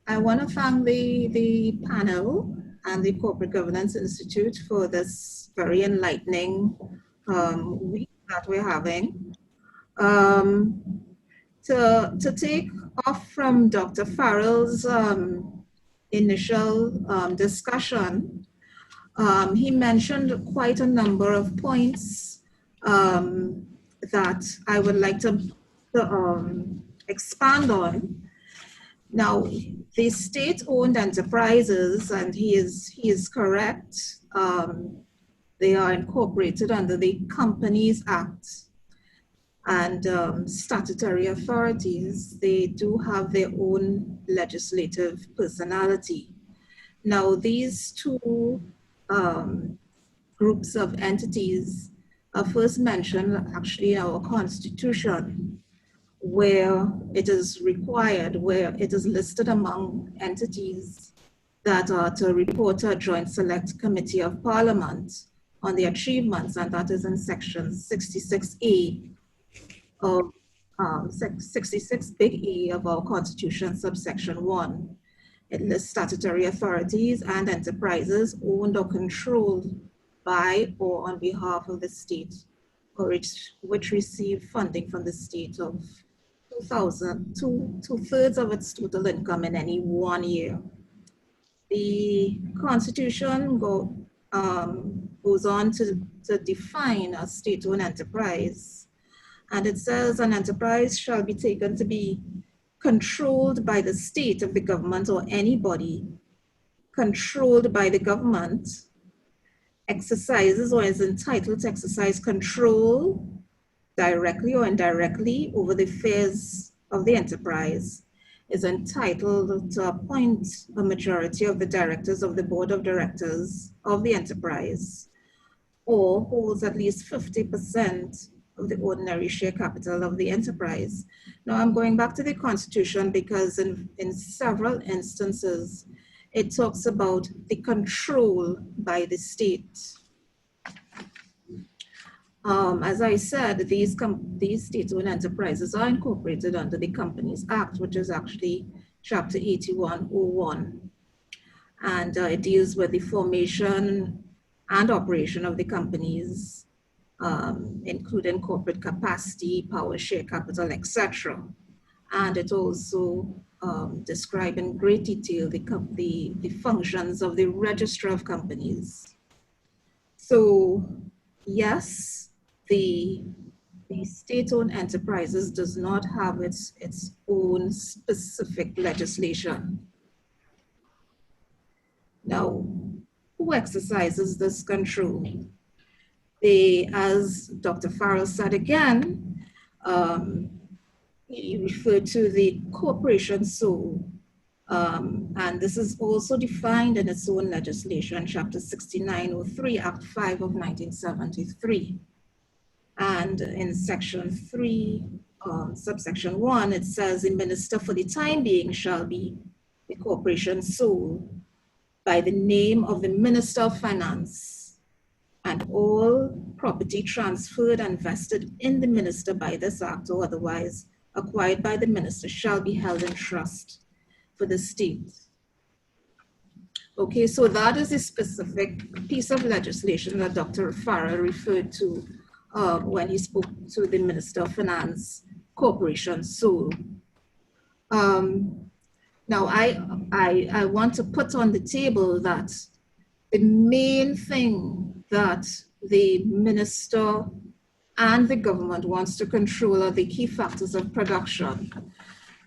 I want to thank the panel and the Corporate Governance Institute for this very enlightening week that we're having. To take off from Dr. Farrell's initial discussion, he mentioned quite a number of points that I would like to expand on. Now, the state-owned enterprises, and he is correct, they are incorporated under the Companies Act, and statutory authorities, they do have their own legislative personality. Now, these two groups of entities are first mentioned actually in our Constitution, where it is required, where it is listed among entities that are to report to a Joint Select Committee of Parliament on the achievements, and that is in section 66A of 66 big A of our Constitution, subsection 1. It lists statutory authorities and enterprises owned or controlled by or on behalf of the state, or which receive funding from the state of two-thirds of its total income in any 1 year. The Constitution goes on to define a state-owned enterprise, and it says an enterprise shall be taken to be controlled by the state of the government or anybody controlled by the government, exercises or is entitled to exercise control directly or indirectly over the affairs of the enterprise, is entitled to appoint a majority of the directors of the board of directors of the enterprise, or holds at least 50% of the ordinary share capital of the enterprise. Now, I'm going back to the Constitution because in several instances, it talks about the control by the state. As I said, these state-owned enterprises are incorporated under the Companies Act, which is actually Chapter 8101. And it deals with the formation and operation of the companies, including corporate capacity, power share capital, etc. And it also describes in great detail the functions of the Register of Companies. So, yes, the state-owned enterprises does not have its own specific legislation. Now, who exercises this control? As Dr. Farrell said again, he referred to the corporation soul, and this is also defined in its own legislation, Chapter 6903, Act 5 of 1973. And in section 3, subsection 1, it says the minister for the time being shall be the corporation soul by the name of the Minister of Finance, and all property transferred and vested in the minister by this act or otherwise acquired by the minister shall be held in trust for the state. Okay, so that is a specific piece of legislation that Dr. Farrell referred to when he spoke to the Minister of Finance Corporation soul. Now, I want to put on the table that the main thing that the minister and the government wants to control are the key factors of production.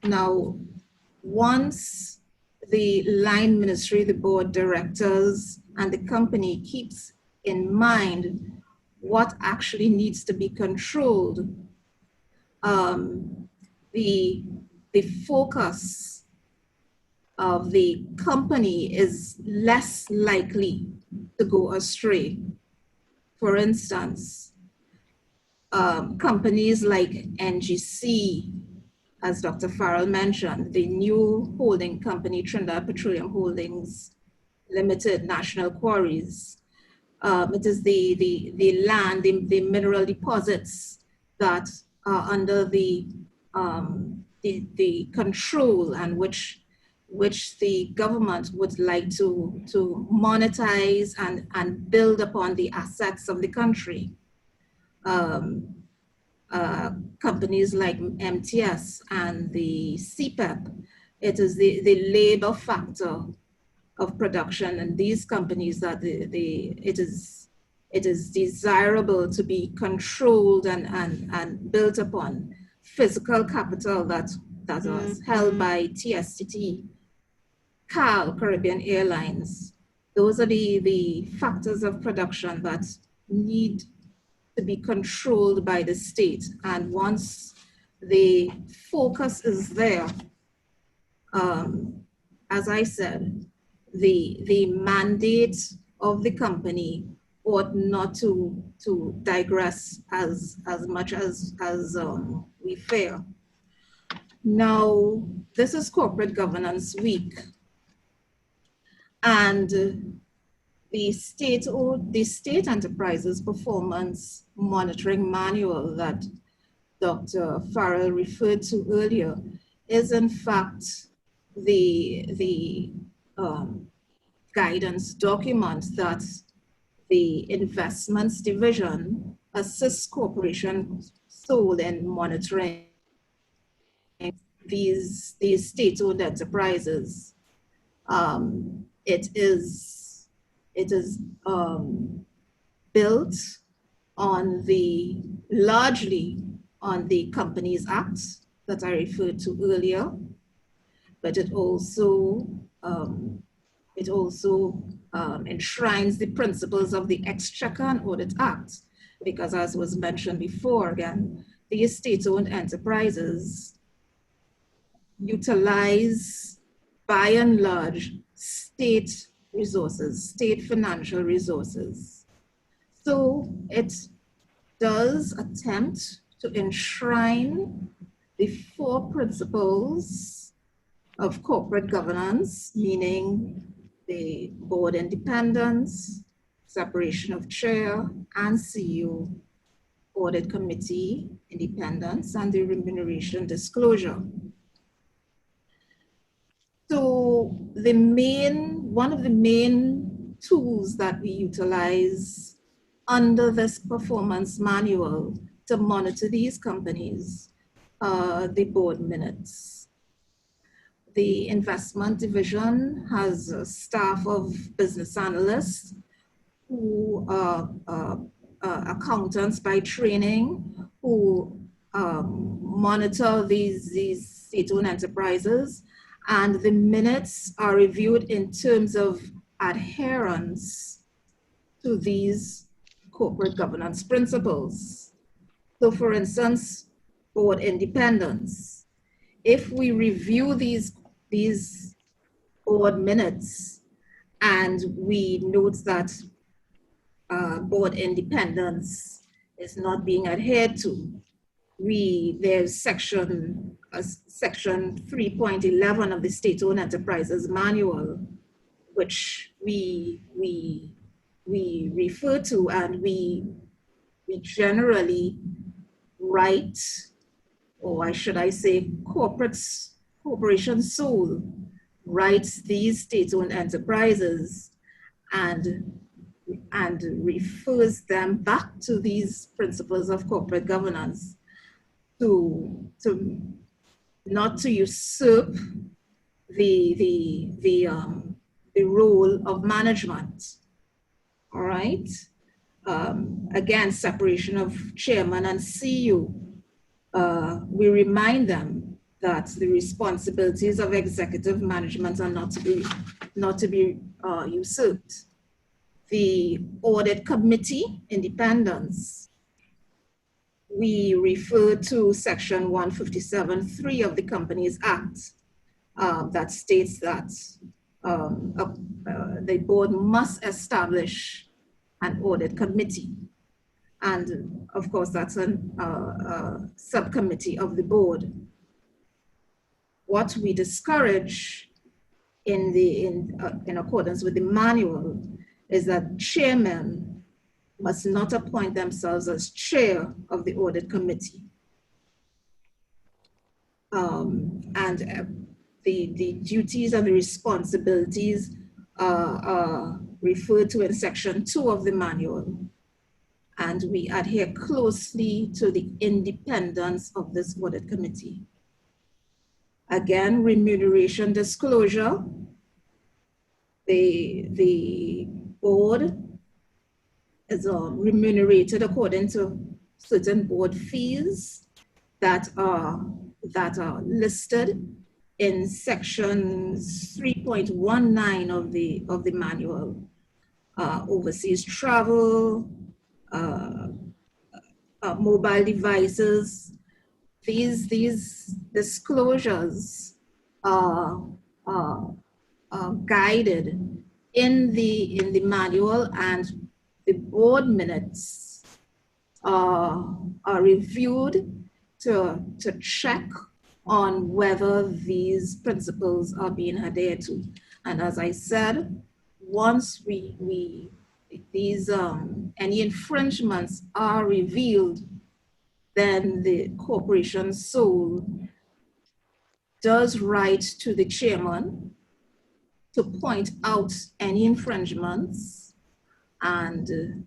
Now, once the line ministry, the board directors, and the company keeps in mind what actually needs to be controlled, the focus of the company is less likely to go astray. For instance, companies like NGC, as Dr. Farrell mentioned, the new holding company, Trinidad Petroleum Holdings Limited, National Quarries. It is the land, the mineral deposits that are under the control and which which the government would like to monetize and build upon the assets of the country. Companies like MTS and the CPEP, it is the labor factor of production, and these companies that it is desirable to be controlled and built upon physical capital that was held by TSTT, CAL, Caribbean Airlines. Those are the factors of production that need to be controlled by the state. And once the focus is there, as I said, the mandate of the company ought not to digress as much as we fear. Now, this is Corporate Governance Week, and the state enterprises performance monitoring manual that Dr. Farrell referred to earlier is in fact the guidance document that the investments division assists corporations sold in monitoring these state-owned enterprises. It is built on largely on the Companies Act that I referred to earlier, but it also enshrines the principles of the Exchequer and Audit Act, because as was mentioned before, again, these state-owned enterprises utilize, by and large, state resources, state financial resources. So it does attempt to enshrine the 4 principles of corporate governance, meaning the board independence, separation of chair and CEO, audit committee independence, and the remuneration disclosure. So one of the main tools that we utilize under this performance manual to monitor these companies are the board minutes. The investment division has a staff of business analysts who are accountants by training, who monitor these state-owned enterprises, and the minutes are reviewed in terms of adherence to these corporate governance principles. So for instance, board independence. If we review these board minutes and we note that board independence is not being adhered to, there's section 3.11 of the State-Owned Enterprises Manual, which we refer to, and we generally write, or should I say, corporation soul writes these state-owned enterprises and refers them back to these principles of corporate governance to not to usurp the role of management. All right. Again, separation of chairman and CEO. We remind them that the responsibilities of executive management are not to be usurped. The audit committee independence. We refer to section 157.3 of the Companies Act that states that the board must establish an audit committee. And of course, that's a subcommittee of the board. What we discourage in accordance with the manual is that chairmen must not appoint themselves as chair of the audit committee. And the duties and the responsibilities referred to in section 2 of the manual. And we adhere closely to the independence of this audit committee. Again, remuneration disclosure. The board is remunerated according to certain board fees that are listed in section 3.19 of the manual. Overseas travel, mobile devices. These disclosures are guided in the manual, and the board minutes are reviewed to check on whether these principles are being adhered to. And as I said, once these any infringements are revealed, then the corporation sole does write to the chairman to point out any infringements, and the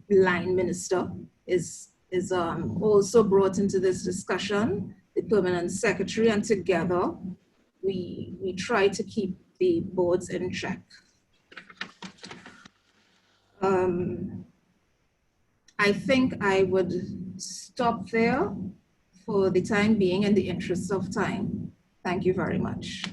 line minister is also brought into this discussion, the permanent secretary, and together we try to keep the boards in check. I think I would stop there for the time being in the interest of time. Thank you very much.